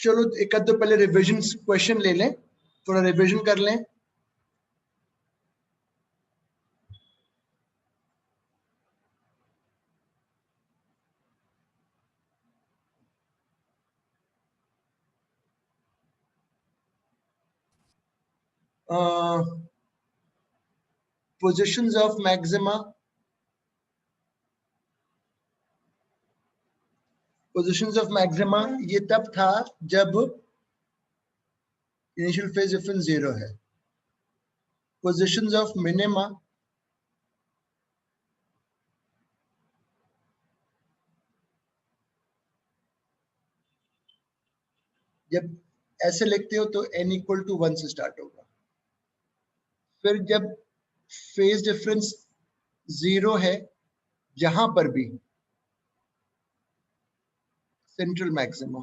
चलो एक आध पहले रिविजन क्वेश्चन ले लें, थोड़ा रिविजन कर लें। Positions of maxima, positions of maxima ये तब था जब इनिशियल फेज डिफरेंस 0 है। पोजीशंस ऑफ मिनिमा जब ऐसे लिखते हो तो n इक्वल टू 1 से स्टार्ट होगा। फिर जब फेज डिफरेंस 0 है जहां पर भी सेंट्रल मैक्सिमा,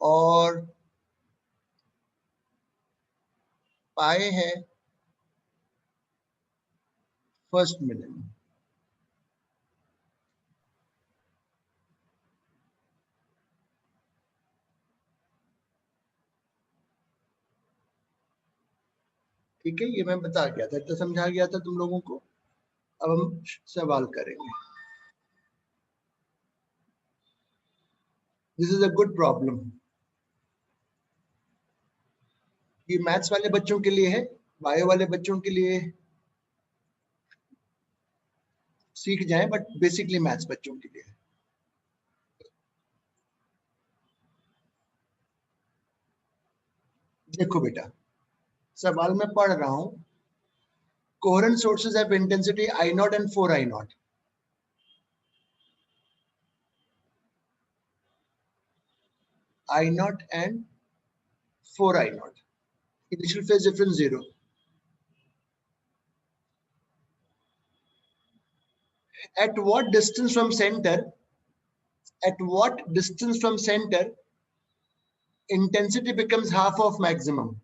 और पाए है फर्स्ट मिनिमम। ठीक है, ये मैं बता गया था, तो समझा गया था तुम लोगों को। अब हम सवाल करेंगे। This is a good problem. ये मैथ्स वाले बच्चों के लिए है, बायो वाले बच्चों के लिए सीख जाएं, बट बेसिकली मैथ्स बच्चों के लिए है। देखो बेटा, सवाल में पढ़ रहा हूं, coherent sources have intensity I naught and 4 I naught. I naught and 4 I naught. Initial phase difference 0. At what distance from center? At what distance from center intensity becomes half of maximum?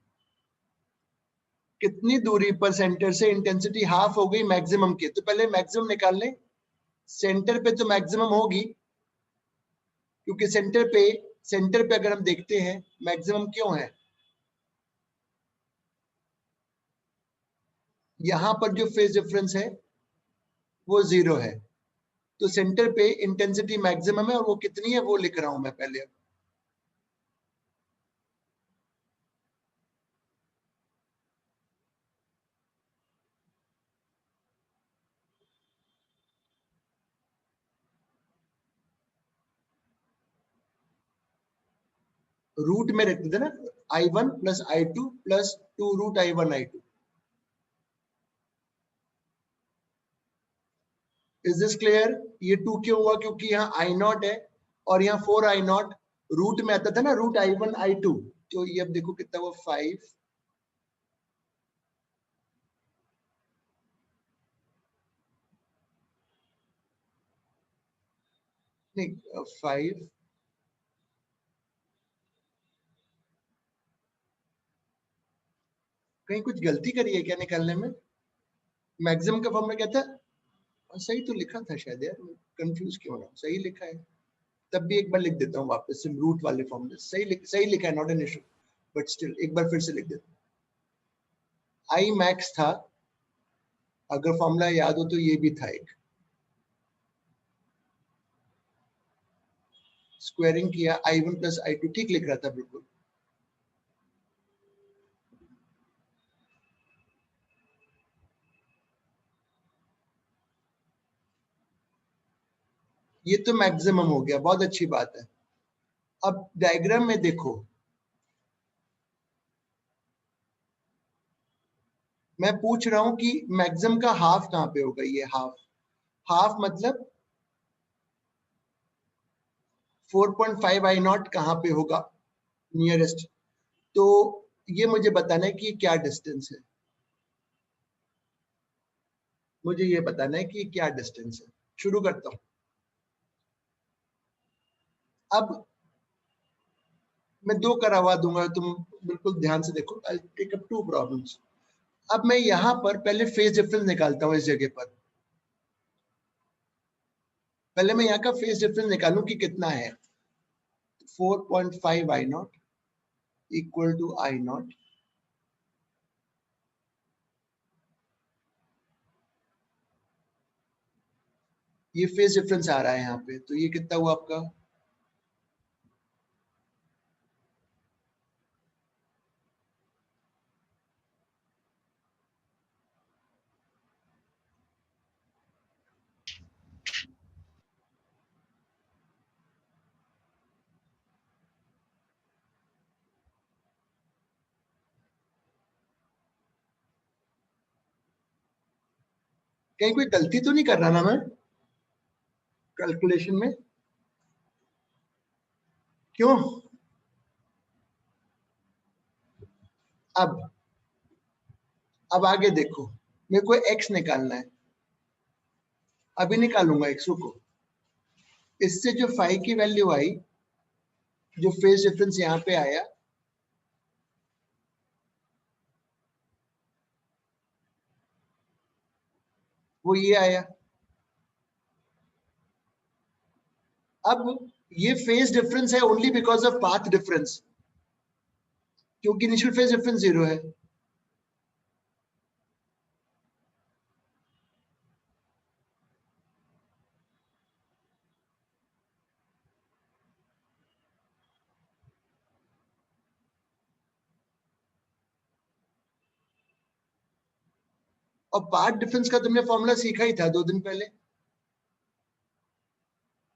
कितनी दूरी पर centre से intensity half हो गई maximum के? तो पहले maximum निकाल लें। सेंटर पे तो मैक्सिमम होगी, क्योंकि सेंटर पे अगर हम देखते हैं मैक्सिमम क्यों है, यहां पर जो फेज डिफरेंस है वो 0 है, तो सेंटर पे इंटेंसिटी मैक्सिमम है, और वो कितनी है वो लिख रहा हूं मैं पहले। रूट में रखते थे ना, I1 plus I2 plus 2 root I1 I2। Is this clear? ये 2 क्यों हुआ? क्योंकि यहाँ I नॉट है और यहाँ 4 I नॉट रूट में आता था ना, रूट I1 I2। तो ये अब देखो कितना हुआ, 5 नहीं 5 कहीं कुछ गलती करी है क्या निकालने में? मैक्सिमम का फॉर्मूला क्या था? सही तो लिखा था शायद यार, कंफ्यूज क्यों हो रहा हूं? सही लिखा है, तब भी एक बार लिख देता हूँ वापस से रूट वाले फॉर्मूले। सही लिखा है, not an issue, but still एक बार फिर से लिख देता हूँ। आई मैक्स था, अगर फॉर्मूला याद हो तो ये भी था एक, स्क्वायरिंग किया I1 प्लस I2, ठीक लिख रहा था बिल्कुल। ये तो मैक्सिमम हो गया, बहुत अच्छी बात है। अब डायग्राम में देखो, मैं पूछ रहा हूं कि मैक्सिमम का हाफ कहां पे होगा? ये हाफ मतलब 4.5 I नॉट कहां पे होगा नियरेस्ट? तो ये मुझे बताना है कि ये क्या डिस्टेंस है, मुझे ये बताना है कि क्या डिस्टेंस है। शुरू करता हूं। अब मैं 2 करवा दूंगा, तुम बिल्कुल ध्यान से देखो। I take up 2 problems. अब मैं यहां पर पहले फेज डिफरेंस निकालता हूं, इस जगह पर पहले मैं यहाँ का फेज डिफरेंस निकालूं कि कितना है। 4.5 I naught equal to I naught, ये फेज डिफरेंस आ रहा है यहाँ पे, तो ये कितना हुआ आपका, कहीं कोई गलती तो नहीं कर रहा ना मैं कैलकुलेशन में? क्यों? अब आगे देखो, मेरे को x निकालना है, अभी निकालूंगा x, रुको। इससे जो फाई की वैल्यू आई, जो फेज डिफरेंस यहाँ पे आया, वो ये आया। अब ये फेज डिफरेंस है only because of path difference, क्योंकि इनिशियल फेज डिफरेंस 0 है। और पाथ डिफरेंस का तुमने फॉर्मूला सीखा ही था 2 दिन पहले,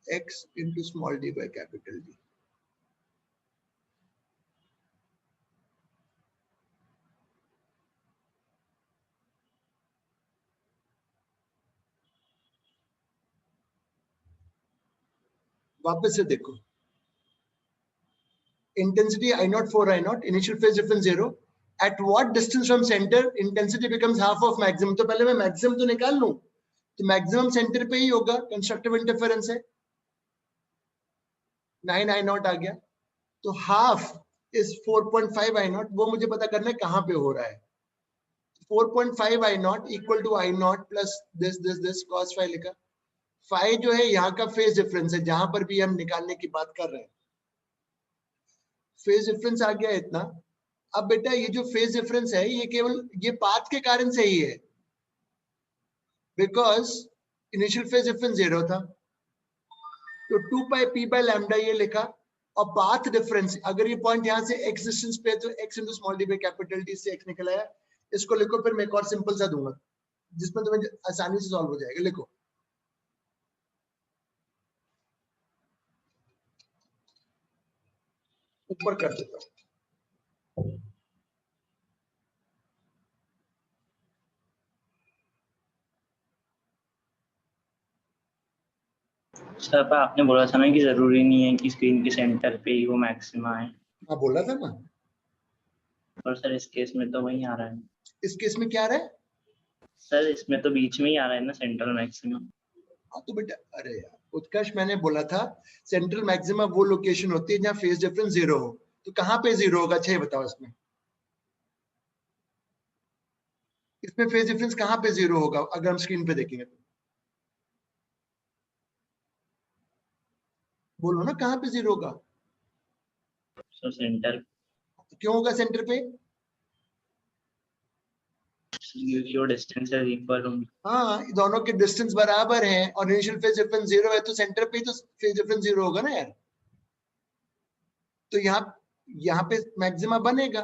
x into small D by capital D. वापस से देखो, intensity I naught 4 I naught, initial phase difference 0, at what distance from center intensity becomes half of maximum। तो पहले मैं maximum तो निकाल लूं, तो maximum center पे ही होगा, कंस्ट्रक्टिव इंटरफेरेंस है, 9 I naught आ गया। तो हाफ इस 4.5 I naught, वो मुझे पता करना है कहां पे हो रहा है। 4.5 I naught equal to I naught plus this cos phi लिखा। phi जो है यहाँ का फेज डिफरेंस है, जहां पर भी हम निकालने की बात कर रहे हैं। फेज डिफरेंस आ गया इतना। अब बेटा ये जो फेज डिफरेंस है, ये केवल ये पाथ के कारण से ही है, बिकॉज इनिशियल फेज डिफरेंस 0 था, तो 2 पाई पी बाय लैम्डा ये लिखा। और पाथ डिफरेंस, अगर ये पॉइंट यहां से x डिस्टेंस पे है, तो x into small D by capital D से x निकल आया। इसको लिखो, फिर मैं एक और सिंपल सा दूंगा जिसमें तुम्हें आसानी से सॉल्व हो जाएगा। लिखो, ऊपर कर देता हूं। सर पर आपने बोला था ना कि जरूरी नहीं है कि स्क्रीन के सेंटर पे ही वो मैक्सिमा है। हाँ बोला था ना। और सर इस केस में तो वही आ रहा है। इस केस में क्या आ रहा है? सर इसमें तो बीच में ही आ रहा है ना सेंट्रल मैक्सिमा। हाँ तो बेटा, अरे यार उत्कर्ष, मैंने बोला था सेंट्रल मैक्सिमा वो लोकेशन होती है जहाँ फेज डिफरेंस 0 हो। तो कहाँ पे 0 होगा, 6 बताओ इसमें। इसमें फेज डिफरेंस कहाँ पे 0 होगा अगर हम स्क्रीन पे देखेंगे तो? बोलो ना, कहाँ पे 0 होगा? सर सेंटर, क्यों होगा सेंटर पे? क्योंकि वो डिस्टेंस है इक्वल होंगी। हाँ, दोनों के डिस्टेंस बराबर हैं और इनिशियल फेज डिफरेंस 0 है, तो सेंटर पे ही तो फेज डिफरेंस 0 होगा ना यार। तो यहाँ पे मैक्सिमा बनेगा,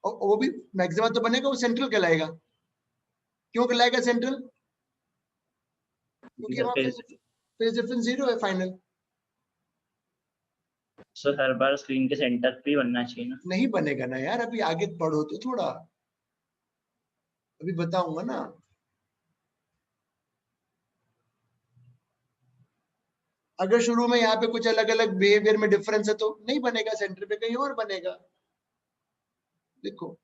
और वो भी मैक्सिमा तो बनेगा, वो सेंट्रल कहलाएगा। क्यों कहलाएगा सेंट्रल? क्योंकि वहां फेज डिफरेंस 0 है फाइनल। सर हर बार स्क्रीन के सेंटर पे ही बनना चाहिए ना। नहीं बनेगा ना यार, अभी आगे पढ़ो तो थोड़ा, अभी बताऊंगा ना। अगर शुरू में यहाँ पे कुछ अलग अलग बिहेवियर में डिफरेंस है तो नहीं बनेगा सेंटर पे, कहीं और बनेगा। देखो,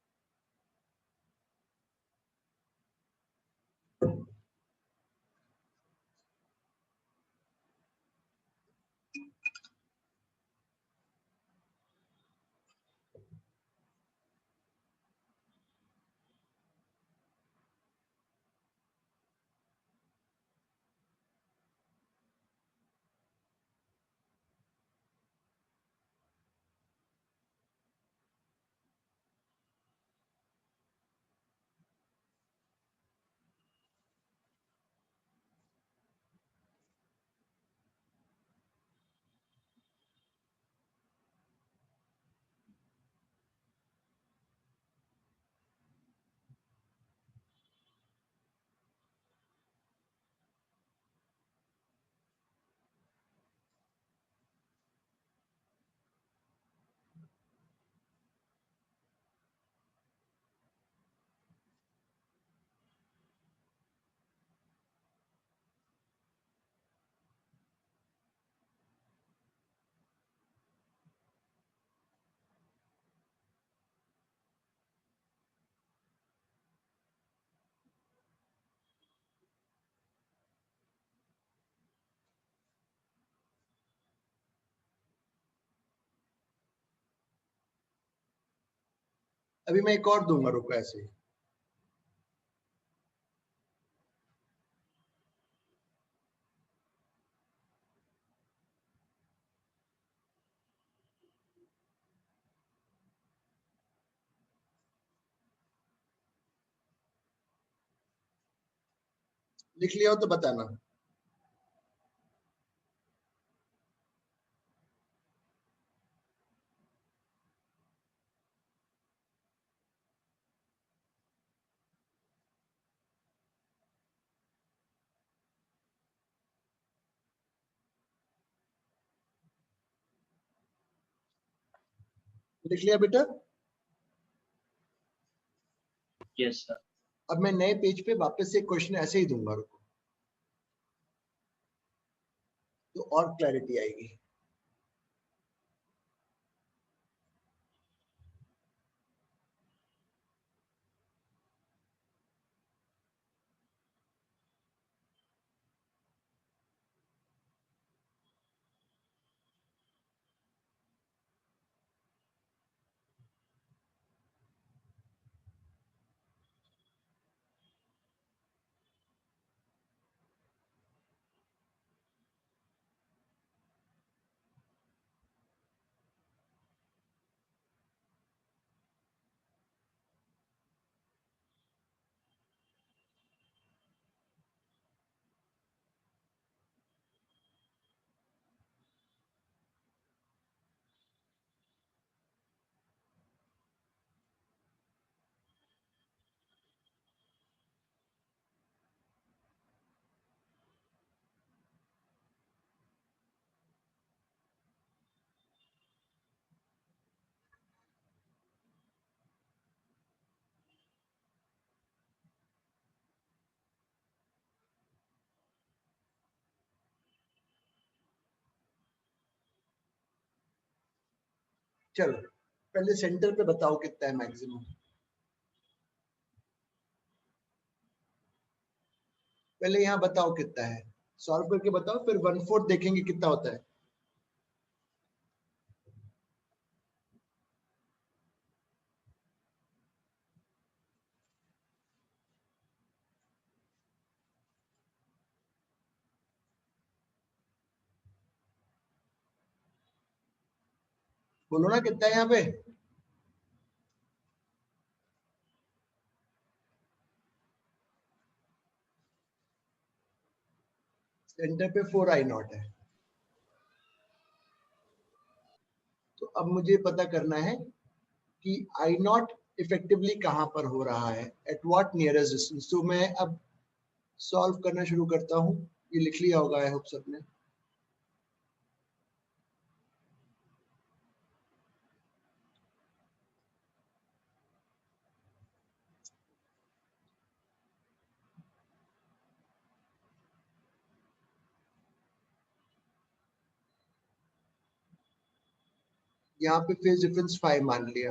अभी मैं एक और दूंगा, रुको ऐसे ही। लिख लिया हो तो बताना। लिख लिया बेटा? Yes sir. अब मैं नए पेज पे वापस से क्वेश्चन ऐसे ही दूंगा, रुको, तो और क्लैरिटी आएगी। चलो पहले सेंटर पे बताओ कितना है मैक्सिमम। पहले यहाँ बताओ कितना है, सॉल्व करके बताओ, फिर 1/4 देखेंगे कितना होता है। बोलो ना कितना है यहाँ पे। सेंटर पे 4I0 है। तो अब मुझे पता करना है कि I0 इफेक्टिवली कहाँ पर हो रहा है, एट व्हाट नियरेस्ट डिस्टेंस। तो मैं अब सॉल्व करना शुरू करता हूँ। ये लिख लिया होगा आई होप सबने। यहाँ पे फेज डिफरेंस 5 मान लिया।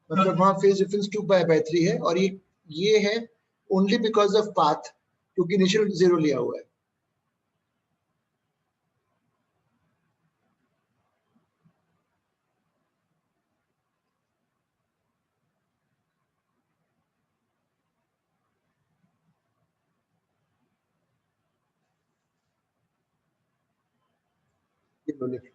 मतलब वहां फेज डिफरेंस 2π/3 है, और ये है ओनली बिकॉज ऑफ पाथ, क्योंकि इनिशियल 0 लिया हुआ है। ये लो लिख।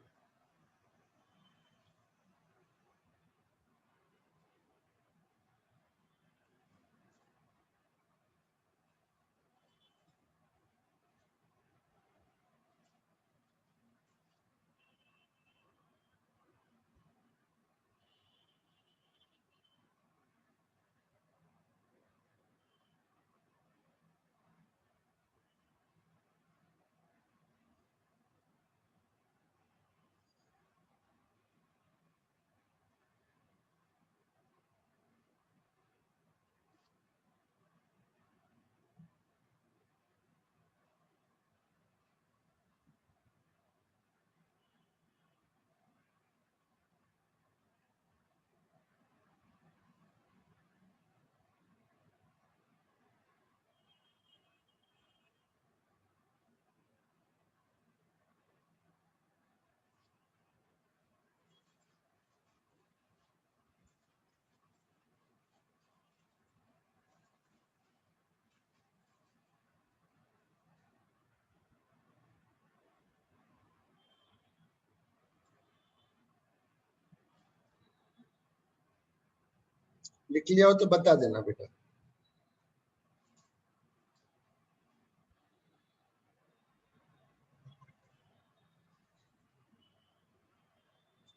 लिख लिया हो तो बता देना बेटा।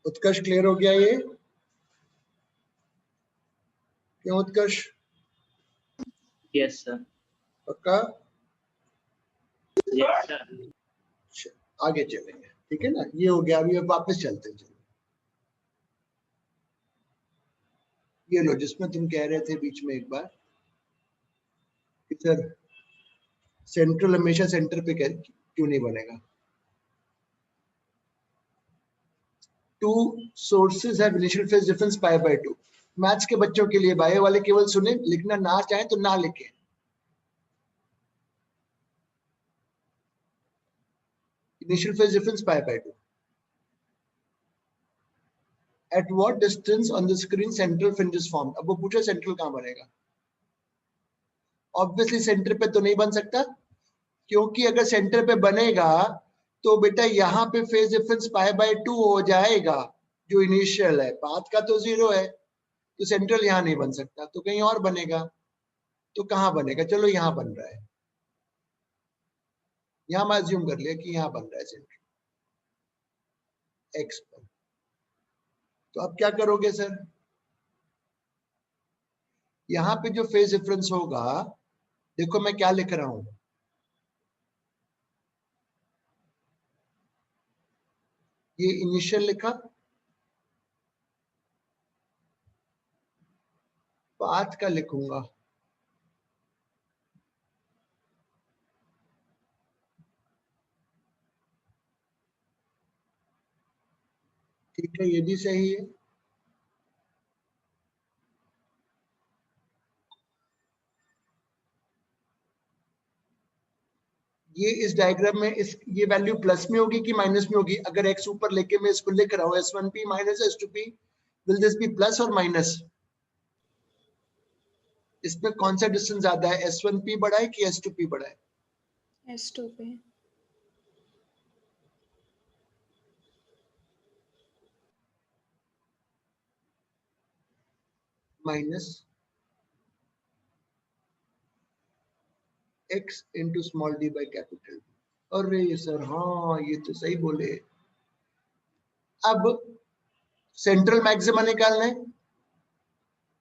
उत्कर्ष क्लियर हो गया ये? क्यों उत्कर्ष? Yes sir. पक्का? Yes sir. आगे चलेंगे, ठीक है ना? ये हो गया। अभी अब वापस चलते हैं। चलो ये लो, जिसमें तुम कह रहे थे बीच में एक बार कि सर सेंट्रल हमेशा सेंटर पे क्यों नहीं बनेगा? Two sources have initial phase difference pi by 2। Maths के बच्चों के लिए बायो वाले केवल सुने, लिखना ना चाहे तो ना लिखें। Initial phase difference pi by 2। At what distance on the screen central fringe is formed. अब वो पूछे सेंट्रल कहां बनेगा? ऑब्वियसली सेंटर पे तो नहीं बन सकता, क्योंकि अगर सेंटर पे बनेगा तो बेटा यहाँ पे फेज डिफरेंस पाई बाय 2 हो जाएगा, जो इनिशियल है। पाथ का तो 0 है, तो सेंट्रल यहाँ नहीं बन सकता, तो कहीं और बनेगा। तो कहाँ बनेगा? चलो यहाँ बन रहा है, यहाँ मैं अज्यूम कर लिया कि यहाँ बन रहा है सेंट्रल एक्स पर। तो अब क्या करोगे सर? यहाँ पे जो फेज डिफरेंस होगा, देखो मैं क्या लिख रहा हूं, ये इनिशियल लिखा, पाथ का लिखूंगा, ठीक है? ये भी सही है। ये इस डायग्राम में ये वैल्यू प्लस में होगी कि माइनस में होगी? अगर एक्स ऊपर लेके मैं इसको लिख रहा हूँ S1P minus S2P, will this be plus और माइनस? इसमें कौन सा डिस्टेंस ज्यादा है, S1P बड़ा है कि S2P बड़ा है? S2P। Minus x into small d by capital. अरे सर हाँ, ये तो सही बोले। अब सेंट्रल मैक्सिमा निकालना है,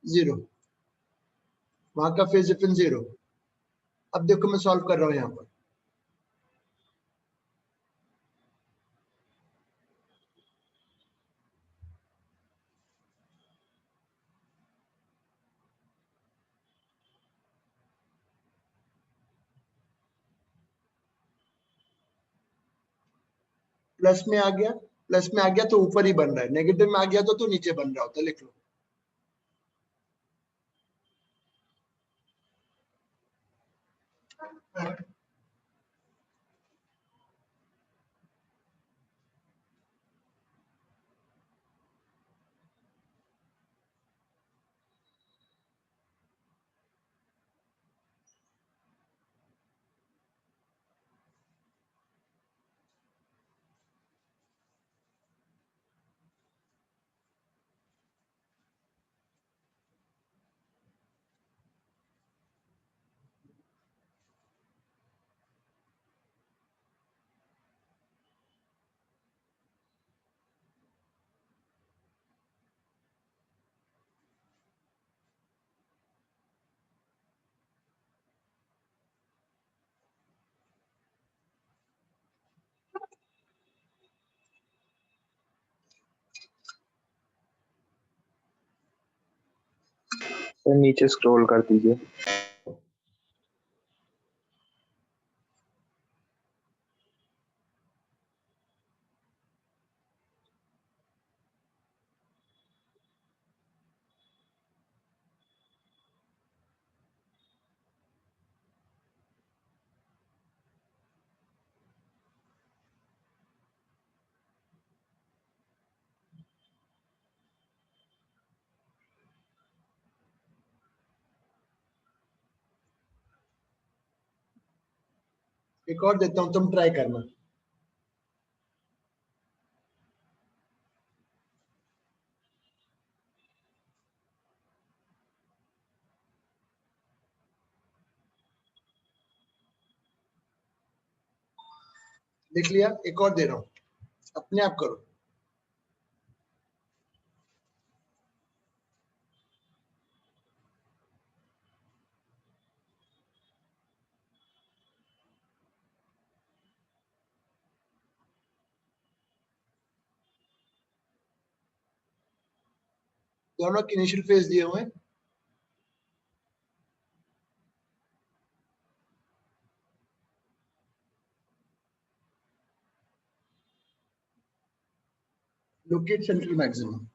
0, वहां का फेज डिफरेंस 0। अब देखो मैं सॉल्व कर रहा हूं यहाँ पर, प्लस में आ गया, प्लस में आ गया तो ऊपर ही बन रहा है, नेगेटिव में आ गया तो नीचे बन रहा होता। लिख लो। तो नीचे स्क्रॉल कर दीजिए। एक और देता हूं, तुम ट्राई करना। लिख लिया, एक और दे रहा हूं, अपने आप करो। दोनों के इनिशियल फेज दिए हुए हैं। Locate central maximum.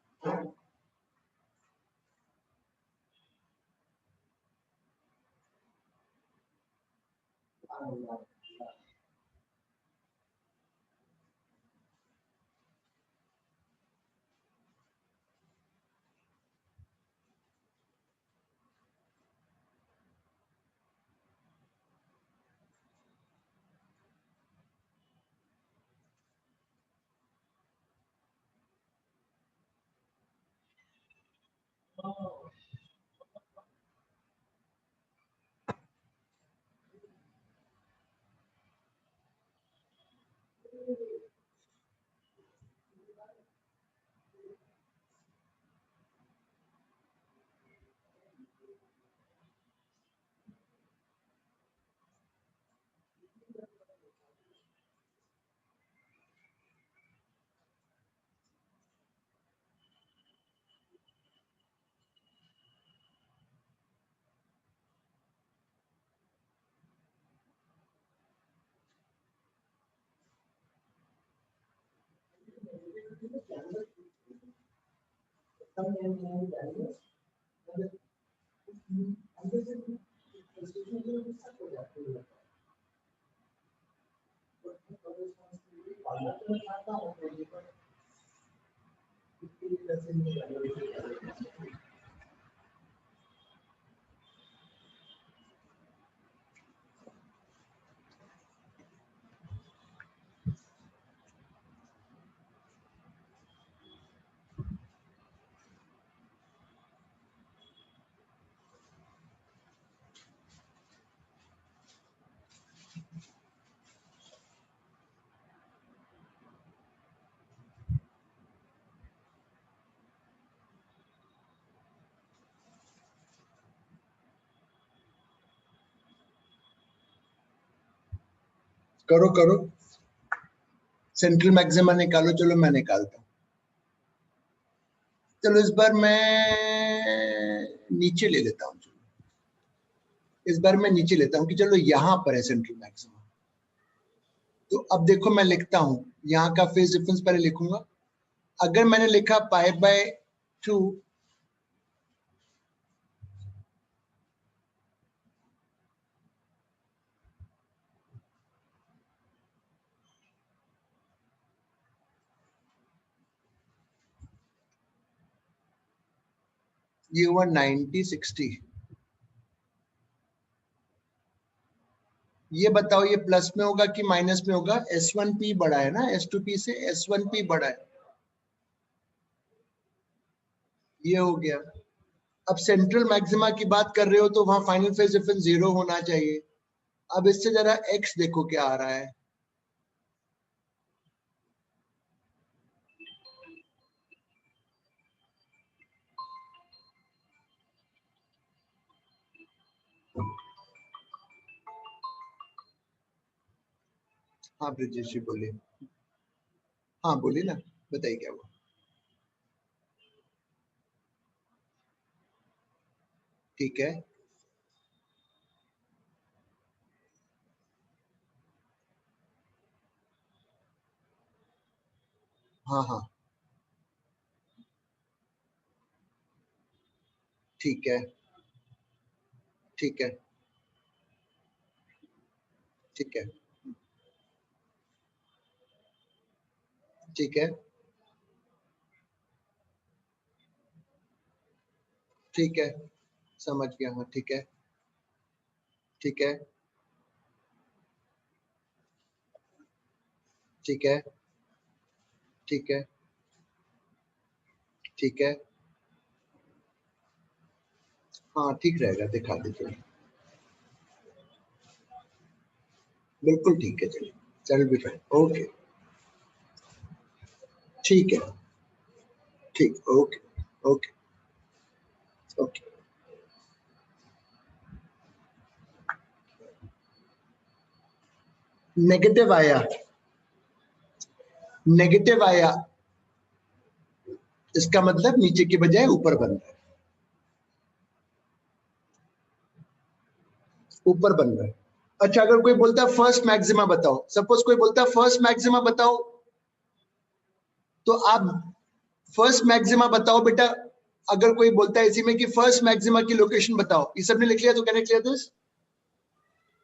करो करो, सेंट्रल मैक्सिमा निकालो। चलो मैं निकालता हूँ। चलो इस बार मैं नीचे ले लेता हूँ। इस बार मैं नीचे लेता हूँ कि चलो यहां पर है सेंट्रल मैक्सिमा। तो अब देखो मैं लिखता हूं, यहाँ का फेज डिफरेंस पहले लिखूंगा। अगर मैंने लिखा π/2, ये हुआ 90/60। ये बताओ ये प्लस में होगा कि माइनस में होगा? S1P बड़ा है ना, S2P से S1P बड़ा है। ये हो गया। अब सेंट्रल मैक्सिमा की बात कर रहे हो तो वहां फाइनल फेज डिफरेंस 0 होना चाहिए। अब इससे जरा x देखो क्या आ रहा है। हाँ ब्रिजेश जी बोलिए। हाँ बोलिए ना, बताइए क्या हुआ। ठीक है। हाँ हाँ ठीक है ठीक है ठीक है ठीक है ठीक है, समझ गया। हाँ ठीक है ठीक है ठीक है ठीक है ठीक है। हाँ ठीक रहेगा, दिखा दीजिए। बिल्कुल ठीक है, चलिए that will be fine. Okay, ठीक है, ठीक, ओके ओके ओके. नेगेटिव आया, नेगेटिव आया, इसका मतलब नीचे की बजाय ऊपर बन रहा है, ऊपर बन रहा है. अच्छा, अगर कोई बोलता है फर्स्ट मैक्सिमा बताओ, सपोज कोई बोलता है फर्स्ट मैक्सिमा बताओ, तो आप फर्स्ट मैक्सिमा बताओ बेटा. अगर कोई बोलता है इसी में कि फर्स्ट मैक्सिमा की लोकेशन बताओ, ये सबने लिख लिया तो can I clear this?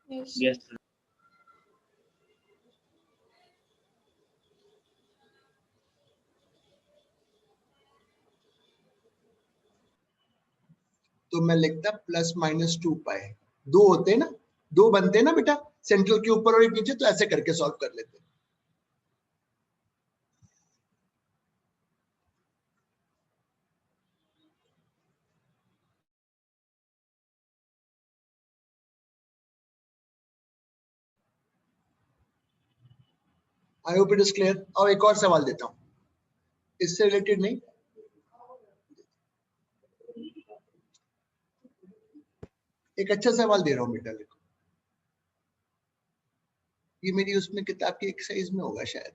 Yes, sir. तो मैं लिखता प्लस माइनस 2 पाई. दो होते हैं ना, दो बनते हैं ना बेटा, सेंट्रल के ऊपर और एक नीचे, तो ऐसे करके सॉल्व कर लेते हैं. I hope it is clear. और एक और सवाल देता हूं, इससे रिलेटेड नहीं, एक अच्छा सवाल दे रहा हूं बेटा, देखो. ये मेरी उसमें किताब की एक्सरसाइज में होगा शायद.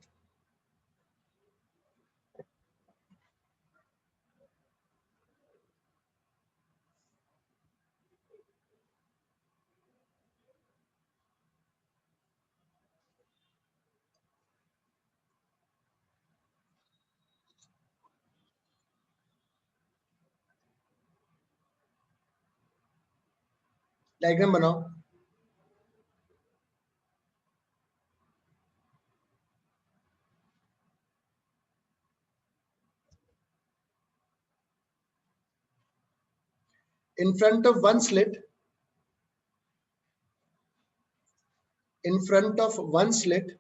डायग्राम बनाओ. In front of one slit, in front of one slit,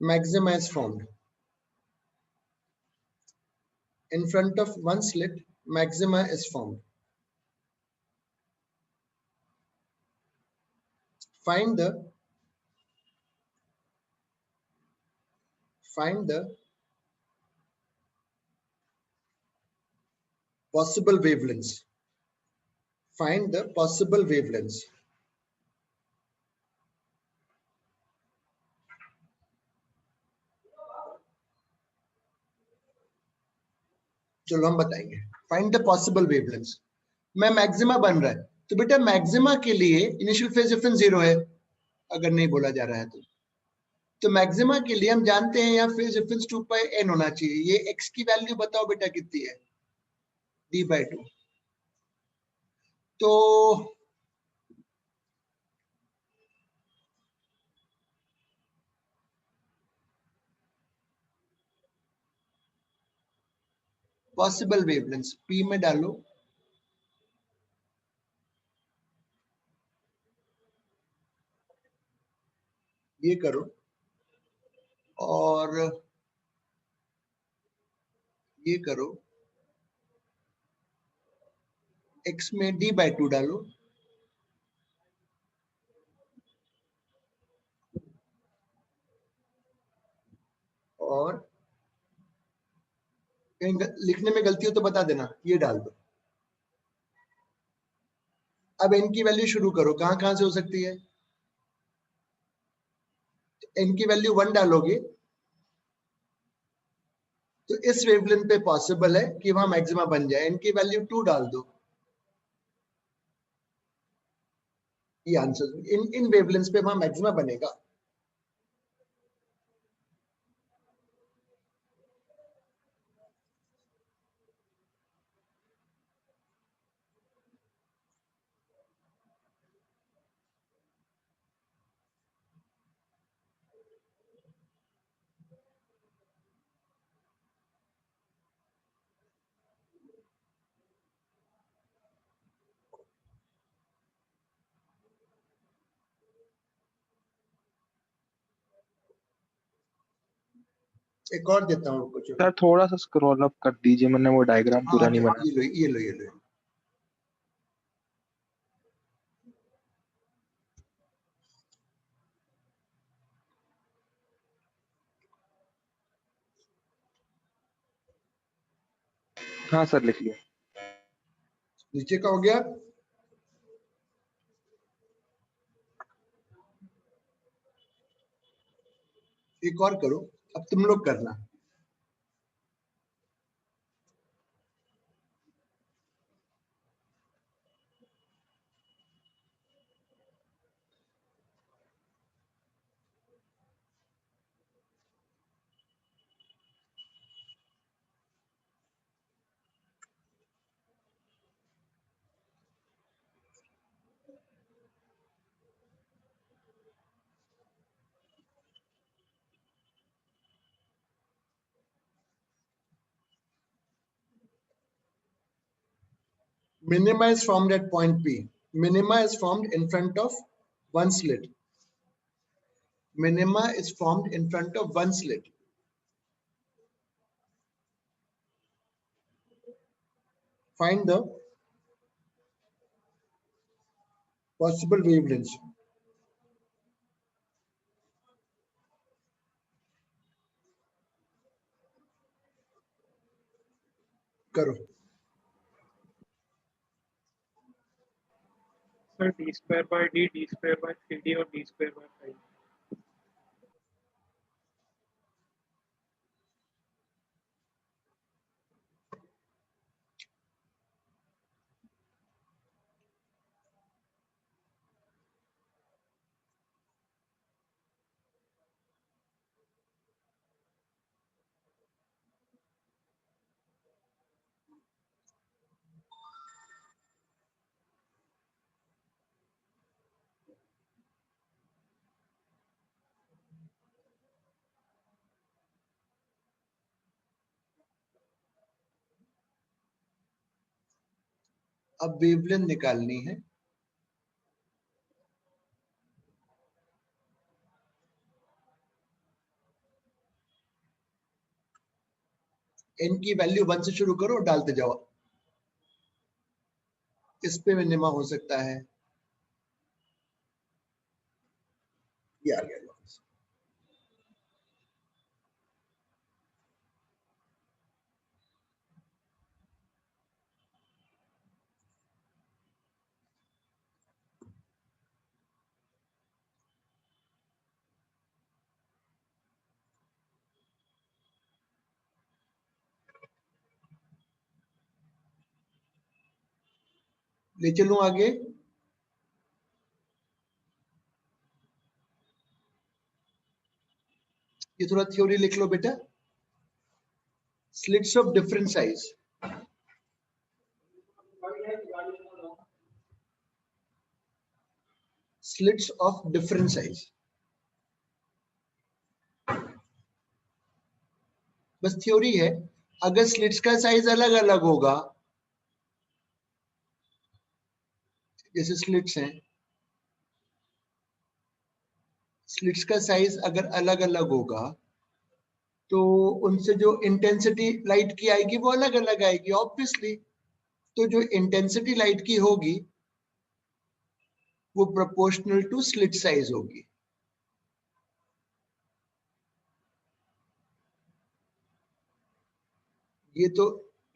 maxima is formed. In front of one slit, maxima is formed. Find the possible wavelengths. Find the possible wavelengths. चलो हम बताएंगे. Find the possible wavelengths. मैं maxima बन रहा है, तो बेटा maxima के लिए इनिशियल फेज डिफरेंस 0 है, अगर नहीं बोला जा रहा है तो मैक्सिमा के लिए हम जानते हैं यहाँ फेज डिफरेंस 2 पाई n होना चाहिए. ये x की वैल्यू बताओ बेटा कितनी है? d/2. तो पॉसिबल वेवलेंथ्स p में डालो, ये करो, और ये करो, x में d/2 डालो, और लिखने में गलती हो तो बता देना, ये डाल दो. अब n की वैल्यू शुरू करो, कहां कहां से हो सकती है? n की वैल्यू 1 डालोगे तो इस वेवलेंथ पे पॉसिबल है कि वहां मैक्सिमा बन जाए. n की वैल्यू 2 डाल दो, ये आंसर. इन वेवलेंथ्स पे वहां मैक्सिमा बनेगा. एक और देता हूँ कुछ. सर थोड़ा सा स्क्रॉल अप कर दीजिए, मैंने वो डायग्राम पूरा नहीं बना. ये लो, ये लो, ये लो. हाँ सर, लिख लिया। नीचे का हो गया। एक और करो, अब तुम लोग करना। Minima is formed at point P. Minima is formed in front of one slit. Minima is formed in front of one slit. Find the possible wavelengths. करो। Sir, d square by d, d square by 3d और d square by 5. अब wavelength निकालनी है। n की value 1 से शुरू करो और डालते जाओ। इस पे मिनिमा हो सकता है। ये आ गया। ले चलूं आगे। ये थोड़ा थ्योरी लिख लो बेटा। Slits of different size. Slits of different size. बस थ्योरी है। अगर स्लिट्स का साइज अलग अलग होगा, जैसे स्लिट्स हैं, स्लिट्स का साइज अगर अलग अलग होगा तो उनसे जो इंटेंसिटी लाइट की आएगी वो अलग अलग आएगी ऑब्वियसली। तो जो इंटेंसिटी लाइट की होगी वो प्रोपोर्शनल टू स्लिट साइज होगी। ये तो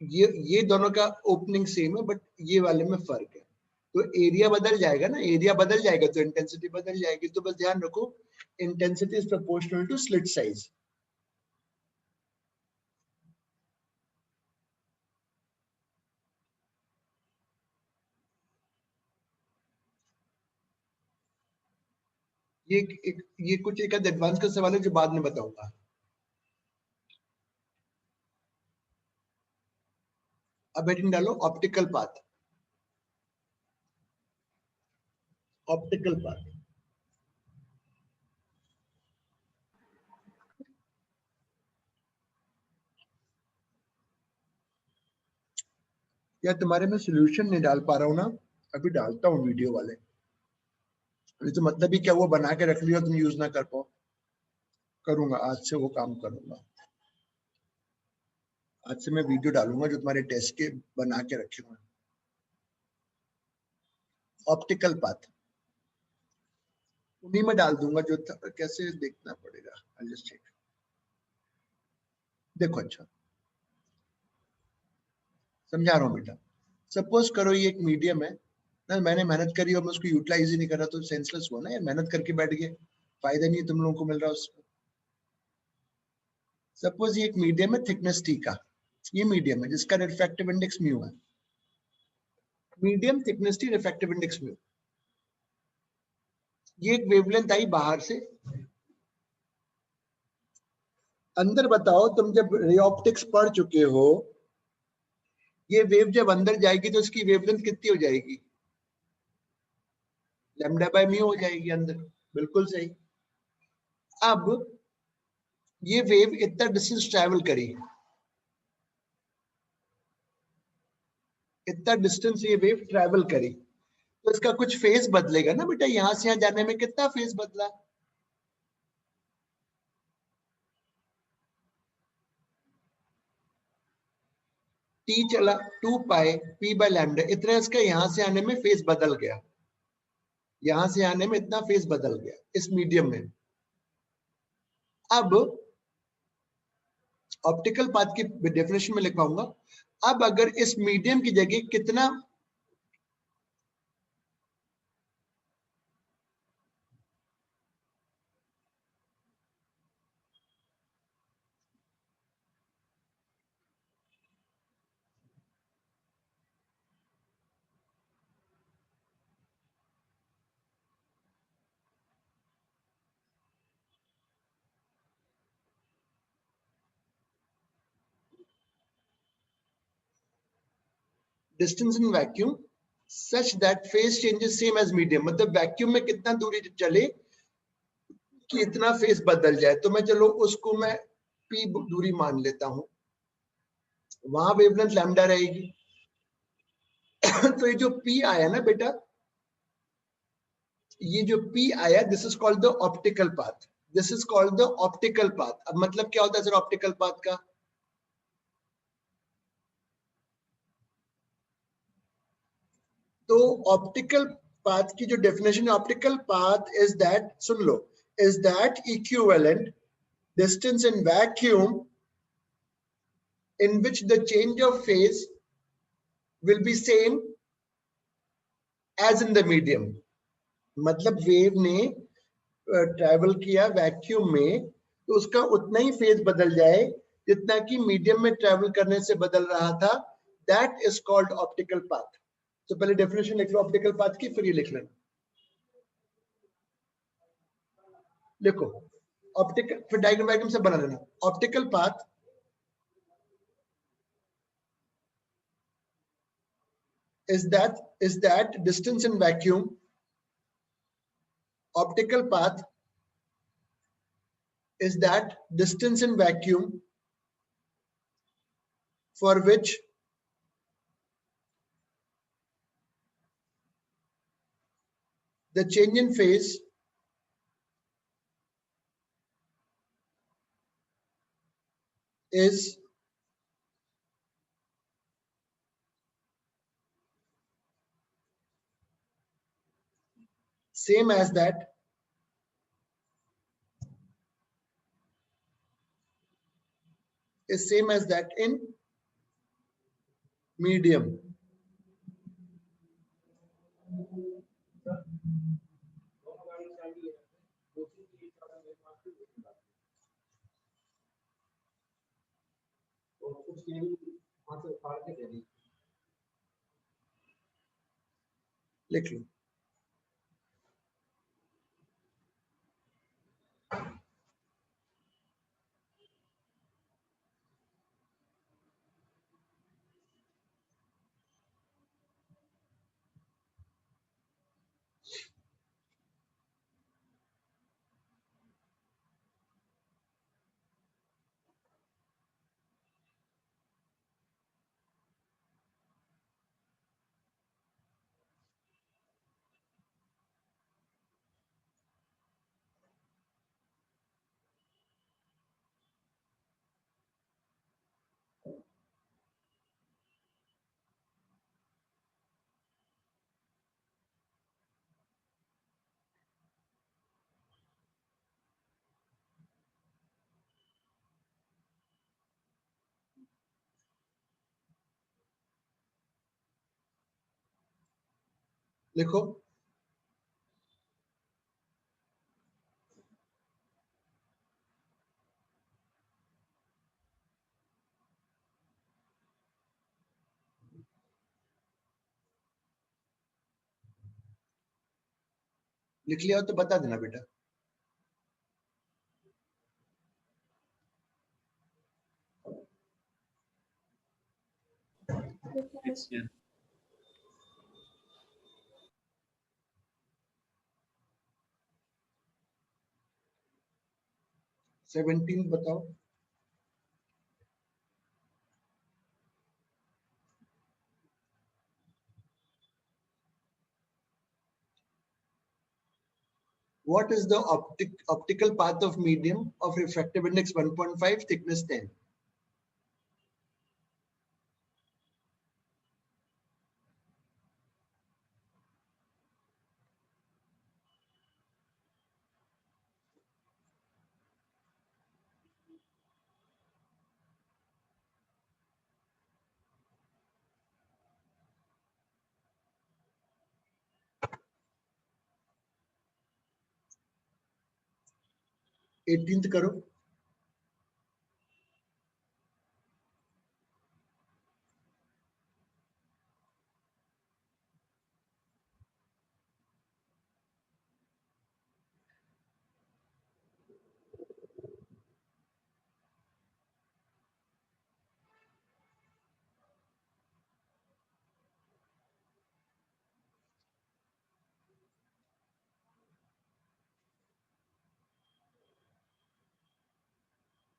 ये दोनों का ओपनिंग सेम है, बट ये वाले में फर्क है। तो एरिया बदल जाएगा ना, एरिया बदल जाएगा तो इंटेंसिटी बदल जाएगी। तो बस ध्यान रखो, intensity is proportional to slit size. ये कुछ एक एडवांस का सवाल है जो बाद में बताऊंगा। अब हेडिंग डालो ऑप्टिकल पाथ। ऑप्टिकल पाथ या तुम्हारे में सॉल्यूशन नहीं डाल पा रहा हूं ना, अभी डालता हूँ वीडियो वाले। ये तो मतलब ही क्या हुआ, बना के रख लिया तुम यूज ना कर पाओ। करूंगा आज से वो काम करूंगा। आज से मैं वीडियो डालूंगा जो तुम्हारे टेस्ट के बना के रखे हुए। ऑप्टिकल पाथ उन्हीं में डाल दूंगा जो कैसे देखना पड़ेगा। I'll just check। देखो अच्छा, समझा रहा हूँ बेटा। सपोज करो ये एक मीडियम है ना, मैंने मेहनत करी और मैं उसको यूटिलाइज ही नहीं कर रहा तो सेंसलेस हुआ ना यार, मेहनत करके बैठ गए, फायदा नहीं है तुम लोगों को मिल रहा उसका। सपोज ये एक मीडियम है थिकनेस टी का, ये मीडियम है जिसका रिफ्रैक्टिव इंडेक्स म्यू है, medium thickness T refractive index mu. ये एक वेवलेंथ आई बाहर से, अंदर बताओ तुम जब रे ऑप्टिक्स पढ़ चुके हो, ये वेव जब अंदर जाएगी तो इसकी वेवलेंथ कितनी हो जाएगी, लैम्डा बाय म्यू हो जाएगी अंदर, बिल्कुल सही। अब ये वेव इतना डिस्टेंस ट्रैवल करी, इतना डिस्टेंस ये वेव ट्रैवल करी, तो इसका कुछ फेज बदलेगा ना बेटा, यहां से यहां जाने में कितना फेज बदला, टी चला 2 पाई पी बाय लैम्डा, इतना इसका यहां से आने में फेज बदल गया, यहां से आने में इतना फेज बदल गया इस मीडियम में। अब ऑप्टिकल पाथ की डेफिनेशन में लिखवाऊंगा, अब अगर इस मीडियम की जगह कितना distance in vacuum such that phase changes same as medium, मतलब वैक्यूम में कितना दूरी चले कि इतना फेज बदल जाए, तो मैं चलो उसको मैं पी दूरी मान लेता हूं, वहां वेवलेंथ लैम्डा रहेगी। तो ये जो पी आया ना बेटा, ये जो पी आया, this is called the optical path, this is called the optical path. अब मतलब क्या होता है सर ऑप्टिकल पाथ का, तो ऑप्टिकल पाथ की जो डेफिनेशन है, optical path is that, soon low, is that equivalent distance in vacuum in which the change of phase will be same as in the medium। मतलब wave ने travel किया vacuum में तो उसका उतना ही फेज बदल जाए जितना कि मीडियम में ट्रैवल करने से बदल रहा था, that is called optical path. तो पहले डेफिनेशन लिख लो ऑप्टिकल पाथ की, फिर ये लिख लेना, लिखो ऑप्टिकल, फिर डायग्राम वायग्राम से बना लेना। Optical path is that distance in vacuum, optical path is that distance in vacuum for which the change in phase is same as that in medium। लिख लो। लिखो। लिख लिया हो तो बता देना बेटा। Yes, sir. 17 बताओ। What is the optical path of medium of refractive index 1.5, thickness 10? Eighteenth करो।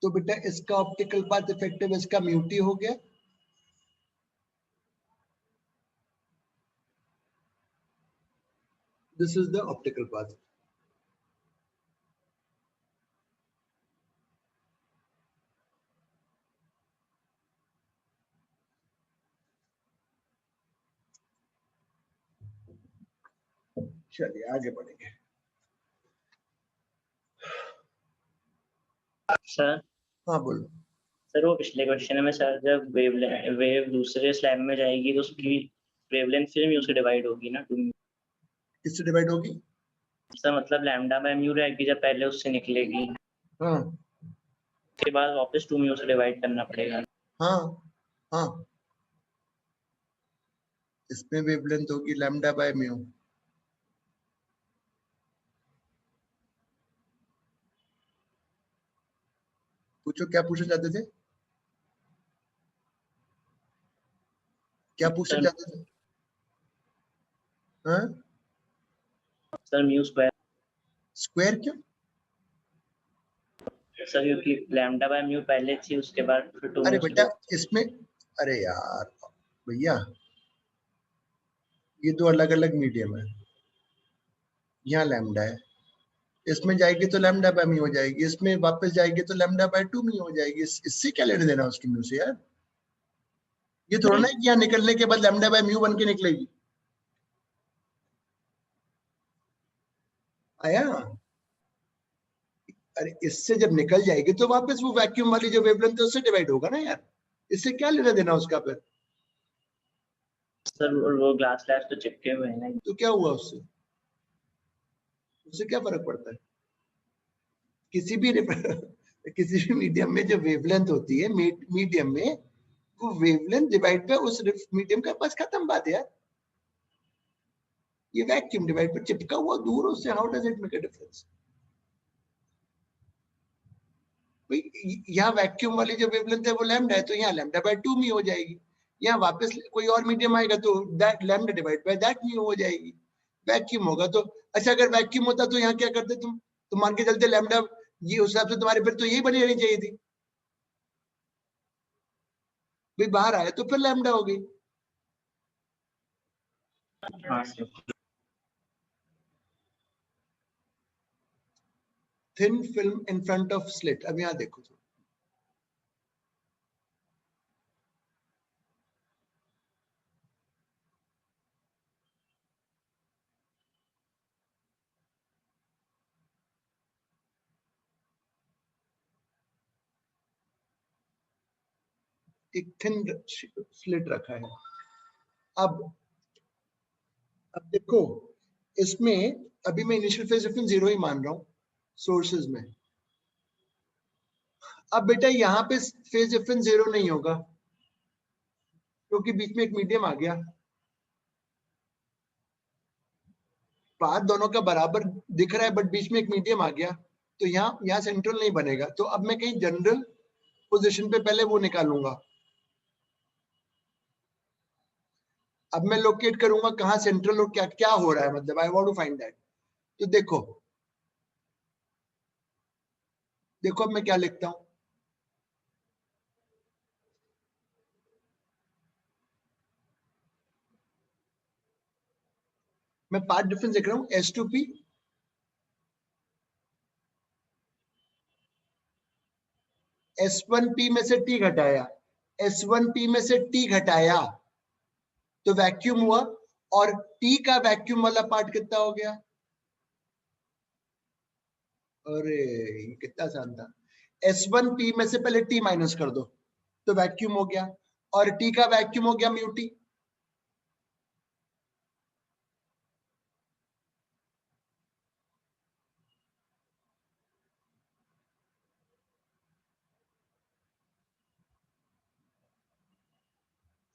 तो बेटा इसका ऑप्टिकल पाथ इफेक्टिव इसका म्यूटी हो गया। This is the optical path. चलिए आगे बढ़ेंगे। सर हाँ बोलो। सर वो पिछले क्वेश्चन में सर जब वेव दूसरे स्लैब में जाएगी तो उसकी वेवलेंथ फिर म्यू से डिवाइड होगी ना। किससे डिवाइड होगी? सर मतलब लैम्डा बाय म्यू रहेगी जब पहले उससे निकलेगी, हाँ उसके बाद वापस 2 म्यू से डिवाइड करना पड़ेगा। हाँ हाँ, इसमें वेवलेंथ होगी लैम्डा बाय म्यू। पूछो क्या पूछना चाहते थे, क्या पूछना सर चाहते थे? हाँ सर म्यू स्क्वायर। स्क्वायर क्यों? सर क्योंकि लैम्डा बाय म्यू पहले थी, उसके बाद फिर 2 अरे म्यू से बेटा इसमें, अरे यार भैया ये दो अलग अलग मीडियम है। यहाँ लैम्डा है, इसमें जाएगी तो लैम्डा बाय म्यू हो जाएगी, इसमें वापस जाएगी तो लैम्डा बाय 2 म्यू हो जाएगी। इससे क्या लेने देना उसकी म्यू से यार? ये थोड़ा ना कि यहाँ निकलने के बाद लैम्डा बाय म्यू बन के निकलेगी। आया? अरे इससे जब निकल जाएगी तो वापस वो वैक्यूम वाली जो वेवलेंथ है उससे डिवाइड होगा ना यार। इससे क्या लेना देना उसका फिर? सर वो ग्लास स्लैब्स तो चिपके हुए हैं ना। तो क्या हुआ उससे? उससे क्या फर्क पड़ता है? किसी भी किसी भी मीडियम में जो वेवलेंथ होती है मीडियम में, वो वेवलेंथ डिवाइड पे उस मीडियम का बस खत्म बात है यार। ये वैक्यूम डिवाइड पे चिपका हुआ दूर उससे, how does it make a difference? यहाँ वैक्यूम वाली जो वेवलेंथ है वो लैम्डा है, तो यहाँ लैम्डा बाय 2 म्यू हो जाएगी। यहाँ वापस कोई और मीडियम आएगा तो that lambda divide by that mu हो जाएगी। वैक्यूम होगा तो अच्छा, अगर वैक्यूम होता तो यहाँ क्या करते तुम? तो मान के चलते लैम्डा, ये उस हिसाब से तुम्हारे फिर तो यही बनी रहनी चाहिए थी भाई, बाहर आया तो फिर लैम्डा हो गई। हाँ sir. Thin film in front of slit. अब यहाँ देखो तो एक थिन स्लिट रखा है। अब अब देखो इसमें अभी मैं इनिशियल फेज डिफरेंस 0 ही मान रहा हूं सोर्सेज में। अब बेटा यहाँ पे फेज डिफरेंस 0 नहीं होगा क्योंकि बीच में एक मीडियम आ गया। पाथ दोनों का बराबर दिख रहा है बट बीच में एक मीडियम आ गया, तो यहाँ सेंट्रल नहीं बनेगा। तो अब मैं कहीं जनरल पोजीशन पे पहले वो निकालूंगा। अब मैं लोकेट करूंगा कहाँ सेंट्रल और क्या क्या हो रहा है, मतलब I want to find that. तो देखो देखो अब मैं क्या लिखता हूं। मैं पाथ डिफरेंस लिख रहा हूं S2P S1P में से T घटाया, S1P में से T घटाया तो वैक्यूम हुआ, और T का वैक्यूम वाला पार्ट कितना हो गया? अरे ये कितना आसान था। S1P में से पहले T माइनस कर दो तो वैक्यूम हो गया, और T का वैक्यूम हो गया म्यू T।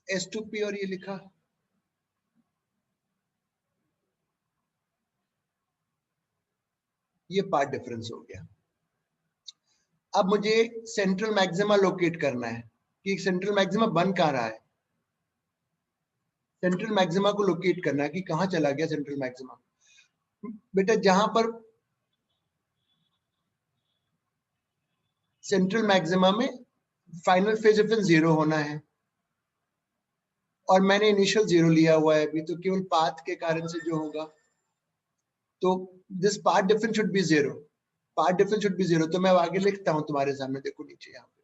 S2P और ये लिखा, ये पार्ट डिफरेंस हो गया। अब मुझे सेंट्रल मैक्सिमा लोकेट करना है कि सेंट्रल मैक्सिमा बन कहाँ रहा है। सेंट्रल मैक्सिमा को लोकेट करना है कि कहाँ चला गया सेंट्रल मैक्सिमा। बेटा जहां पर सेंट्रल मैक्सिमा में फाइनल फेज डिफरेंस 0 होना है, और मैंने इनिशियल 0 लिया हुआ है अभी, तो केवल पाथ के कारण से जो होगा, तो this path difference should be 0। Path difference should be 0। तो मैं आगे लिखता हूं तुम्हारे सामने, देखो नीचे यहाँ पे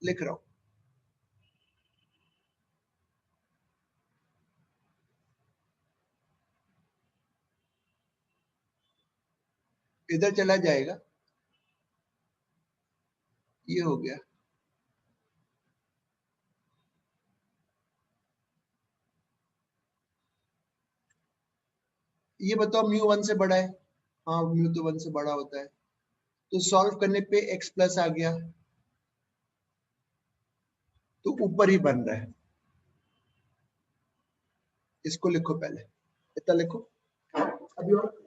लिख रहा हूं। इधर चला जाएगा, ये हो गया। ये बताओ म्यू 1 से बड़ा है? हाँ म्यू तो 1 से बड़ा होता है। तो सॉल्व करने पे x प्लस आ गया, तो ऊपर ही बन रहा है। इसको लिखो पहले, इतना लिखो अभी। और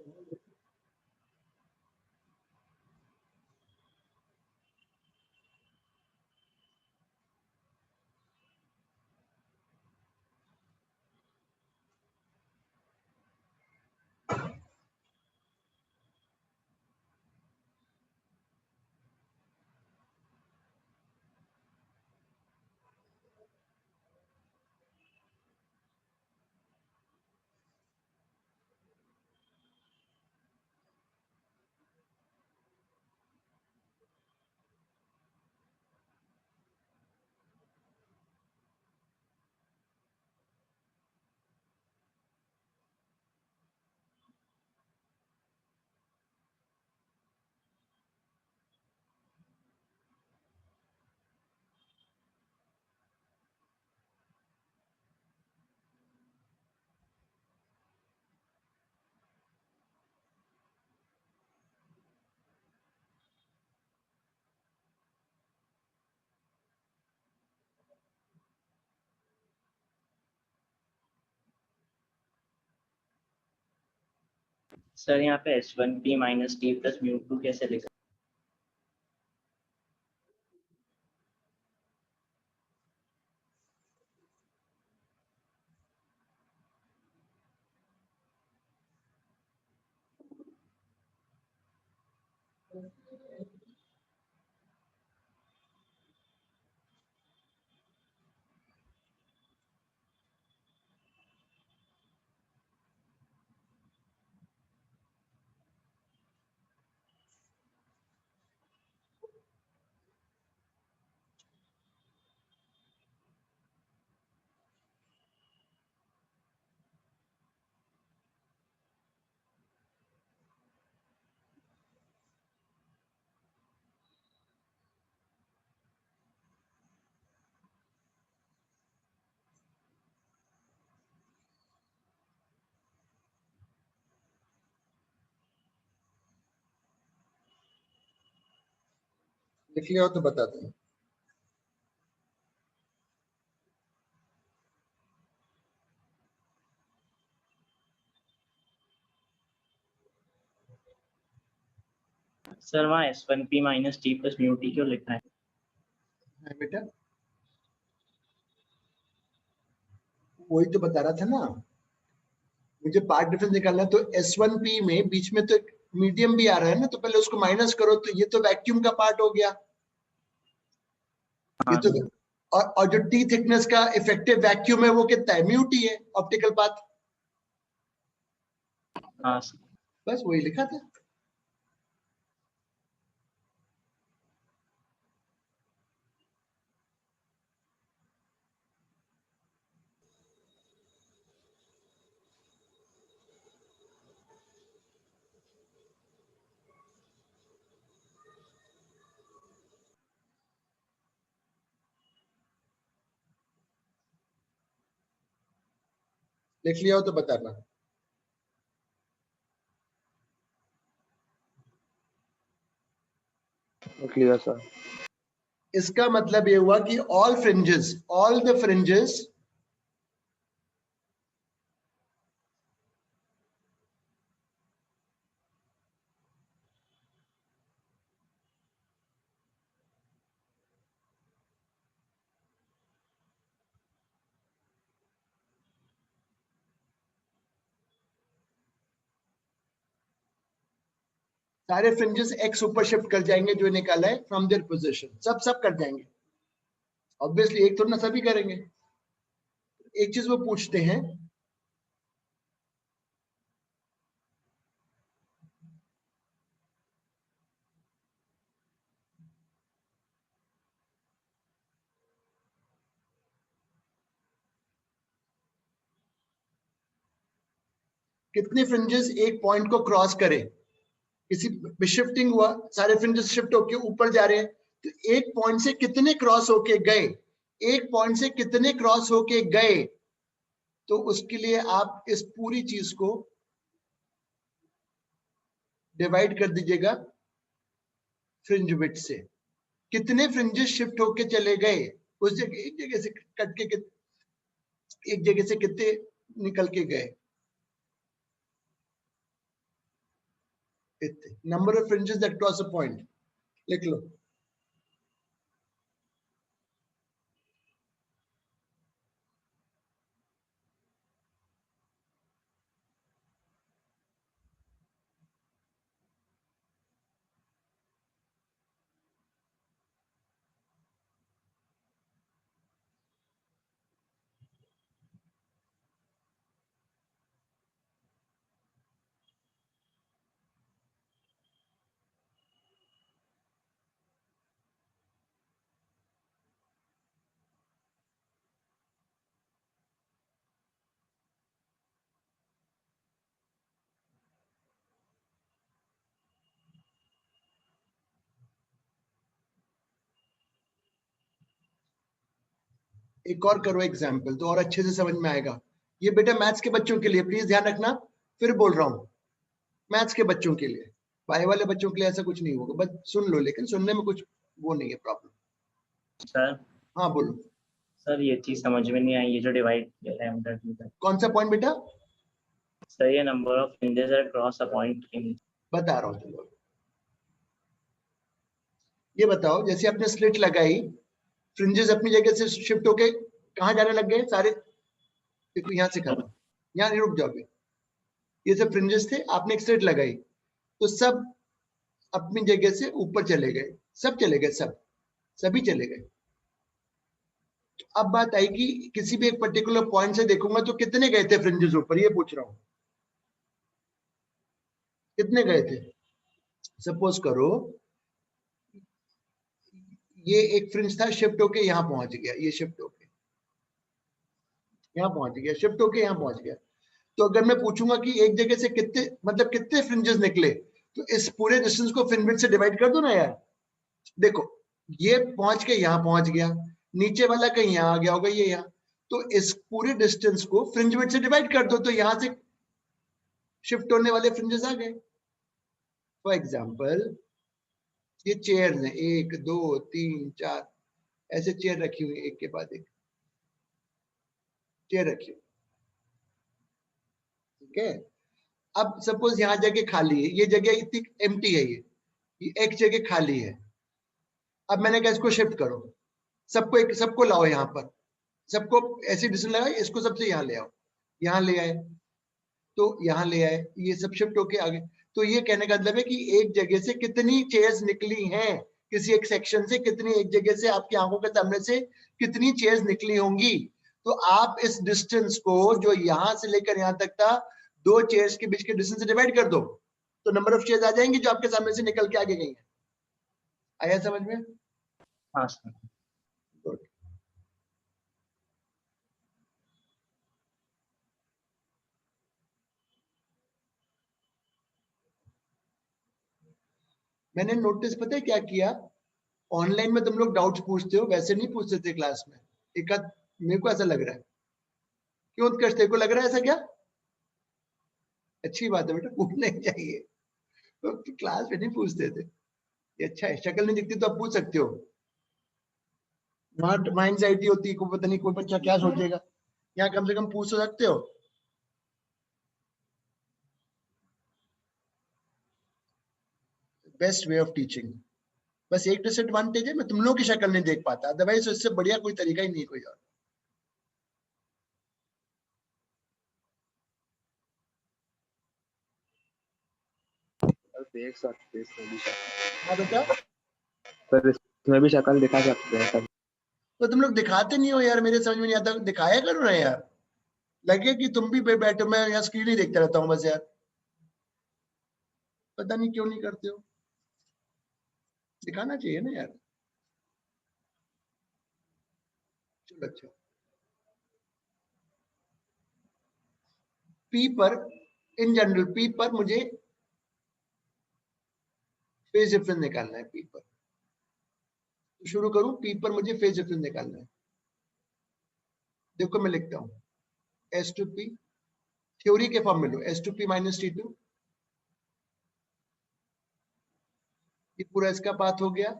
सर यहाँ पे S1P minus T plus mu 2 कैसे लिखा? लिख लिया हो तो बता दें। सर वहाँ S1P minus T plus mu T क्यों लिखा है? है बेटा, वही तो बता रहा था ना, मुझे पार्ट डिफरेंस निकालना है, तो S1P में बीच में तो मीडियम भी आ रहा है ना, तो पहले उसको माइनस करो, तो ये तो वैक्यूम का पार्ट हो गया। ये तो और जो टी थिकनेस का इफेक्टिव वैक्यूम है वो कितना है, म्यू टी है, ऑप्टिकल पाथ। हाँ बस वही लिखा था। लिख लिया हो तो बताना। Clear sir. इसका मतलब ये हुआ कि ऑल द फ्रिंजेस सारे फ्रिंजेस एक्स ऊपर शिफ्ट कर जाएंगे जो निकाला है फ्रॉम देयर पोजीशन, सब कर जाएंगे। ऑब्वियसली एक थोड़ा ना सभी करेंगे। एक चीज वो पूछते हैं, कितने फ्रिंजेस एक पॉइंट को क्रॉस करें, किसी भी शिफ्टिंग हुआ, सारे फ्रिंजेस शिफ्ट होके ऊपर जा रहे हैं, तो एक पॉइंट से कितने क्रॉस होके गए, एक पॉइंट से कितने क्रॉस होके गए, तो उसके लिए आप इस पूरी चीज को डिवाइड कर दीजिएगा फ्रिंज विड्थ से। कितने फ्रिंजेस शिफ्ट होके चले गए उस जगह, एक जगह से कट के एक जगह से कितने निकल के गए, number of fringes that cross a point. लिख लो। एक और करो एग्जाम्पल तो और अच्छे से समझ में आएगा। ये बेटा मैथ्स के बच्चों के लिए, प्लीज ध्यान रखना, फिर बोल रहा हूँ, मैथ्स के बच्चों के लिए, बायो वाले बच्चों के लिए ऐसा कुछ नहीं होगा, बस सुन लो, लेकिन सुनने में कुछ वो नहीं है प्रॉब्लम। सर। हाँ बोलो। सर ये चीज समझ में नहीं आई, ये जो डिवाइड किया है लैम्डा टी का। कौन सा पॉइंट बेटा? सर ये number of fringes at cross a point in. बता रहा हूँ, चलो ये बताओ, जैसे आपने स्लिट लगाई, फ्रिंजेस अपनी जगह से शिफ्ट होके कहाँ जाने लग गए सारे? देखो यहाँ से कहा, यहाँ नहीं रुक जाओगे, ये सब फ्रिंजेस थे, आपने एक स्लिट लगाई तो सब अपनी जगह से ऊपर चले गए, सब चले गए, सभी चले गए। तो अब बात आई कि किसी भी एक पर्टिकुलर पॉइंट से देखूंगा तो कितने गए थे फ्रिंजेस ऊपर, ये पूछ रहा हूं, कितने गए थे? सपोज करो ये एक फ्रिंज था, शिफ्ट होके यहाँ पहुंच गया, ये शिफ्ट होके यहाँ पहुंच गया, शिफ्ट होके यहाँ पहुंच गया। तो अगर मैं पूछूंगा कि एक जगह से कितने, मतलब कितने फ्रिंजेस निकले, तो इस पूरे डिस्टेंस को फ्रिंज विड्थ से डिवाइड कर दो ना यार। देखो ये पहुंच के यहाँ पहुंच गया, नीचे वाला कहीं यहाँ आ गया होगा, ये यहाँ, तो इस पूरे डिस्टेंस को फ्रिंज विड्थ से डिवाइड कर दो, तो यहाँ से शिफ्ट होने वाले फ्रिंजेस आ गए। फॉर एग्जाम्पल ये चेयर हैं, 1 2 3 4 ऐसे चेयर रखी हुई, एक के बाद एक चेयर रखी हुई, ठीक है। अब सपोज यहाँ जगह खाली है, ये जगह इतनी एम्प्टी है, ये एक जगह खाली है। अब मैंने कहा इसको शिफ्ट करो, सबको लाओ यहाँ पर, सबको ऐसी डिसीजन लगाओ, इसको सबसे यहाँ ले आओ, यहाँ ले आए तो यहाँ ले आए, ये सब शिफ्ट होके आगे। तो ये कहने का मतलब है कि एक जगह से कितनी चेयर्स निकली हैं, किसी एक सेक्शन से कितनी, एक जगह से आपकी आंखों के सामने से कितनी चेयर्स निकली होंगी। तो आप इस डिस्टेंस को जो यहाँ से लेकर यहाँ तक था, 2 चेयर्स के बीच के डिस्टेंस से डिवाइड कर दो, तो नंबर ऑफ चेयर्स आ जाएंगी जो आपके सामने से निकल के आगे गई है। आया समझ में? हाँ सर। Good. मैंने नोटिस पता है क्या किया, ऑनलाइन में तुम लोग डाउट्स पूछते हो, वैसे नहीं पूछते थे क्लास में। एक आध मेरे को ऐसा लग रहा है, क्यों उत्कर्ष तेरे को लग रहा है ऐसा क्या? अच्छी बात है बेटा, पूछना ही चाहिए, तो क्लास में नहीं पूछते थे, ये अच्छा है। शक्ल नहीं दिखती तो आप पूछ सकते हो, वहां एंजाइटी होती है, को पता नहीं कोई बच्चा क्या सोचेगा, यहाँ कम से कम पूछ तो सकते हो। Best way of teaching. बस एक डिसएडवांटेज है, मैं तुम लोगों की शक्ल नहीं देख पाता, अदरवाइज इससे बढ़िया कोई तरीका ही नहीं, कोई और। देख सकते हैं इसमें भी शक्ल। हाँ बेटा, सर इसमें भी शक्ल दिखा सकते हैं सर। तो तुम लोग दिखाते नहीं हो यार, मेरे समझ में नहीं आता, दिखाया करो ना यार, लगे कि तुम भी बैठो, मैं यहाँ स्क्रीन ही देखता रहता हूँ बस यार, पता नहीं क्यों नहीं करते हो, दिखाना चाहिए ना यार। चलो अच्छा, पी पर इन जनरल, पी पर मुझे फेज डिफरेंस निकालना है। पी पर तो शुरू करूं, पी पर मुझे फेज डिफरेंस निकालना है। देखो मैं लिखता हूं एस टू पी, थ्योरी के फॉर्म में लो, S two P minus T two, ये पूरा इसका पाथ हो गया।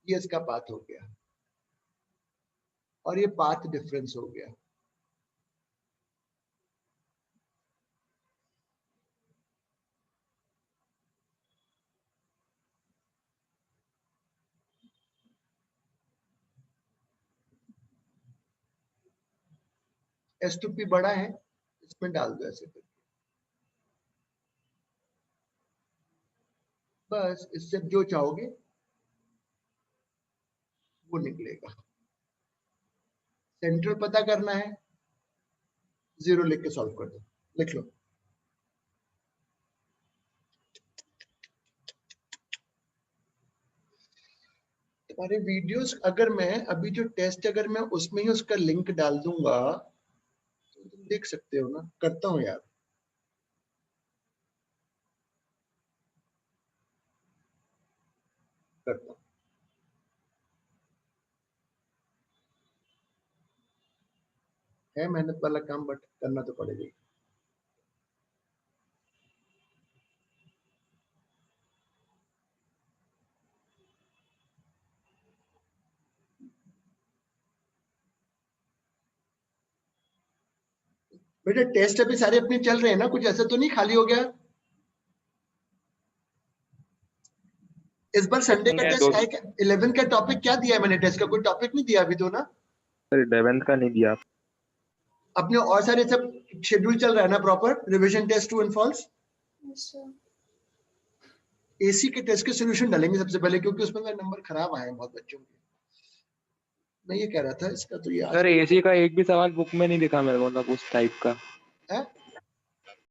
ये इसका पाथ हो गया, और ये पाथ डिफरेंस हो गया। एस टू पी बड़ा है, इसमें डाल दो ऐसे करके, बस इससे जो चाहोगे वो निकलेगा। सेंट्रल पता करना है, 0 लिख के सॉल्व कर दो, लिख लो। तुम्हारे वीडियोस अगर मैं अभी जो टेस्ट, अगर मैं उसमें ही उसका लिंक डाल दूंगा तो तुम देख सकते हो ना, करता हूँ यार, करता हूँ। है मेहनत वाला काम, बट करना तो पड़ेगा ही। बेटा टेस्ट अभी सारे अपने चल रहे हैं ना, कुछ ऐसा तो नहीं खाली हो गया? इस बार संडे का टेस्ट क्या है? 11 का टॉपिक क्या दिया है मैंने? टेस्ट का कोई टॉपिक नहीं दिया अभी तो ना? सर 11th का नहीं दिया। अपने और सारे सब शेड्यूल चल रहा है ना proper? Revision test, true and false, AC के टेस्ट के सॉल्यूशन डालेंगे सबसे पहले, क्योंकि उसमें मेरे नंबर खराब आए हैं बहुत बच्चों के। मैं ये कह रहा था इसका तो ये सर एसी का एक भी सवाल बुक में नहीं दिखा मेरे को, मतलब उस टाइप का। है?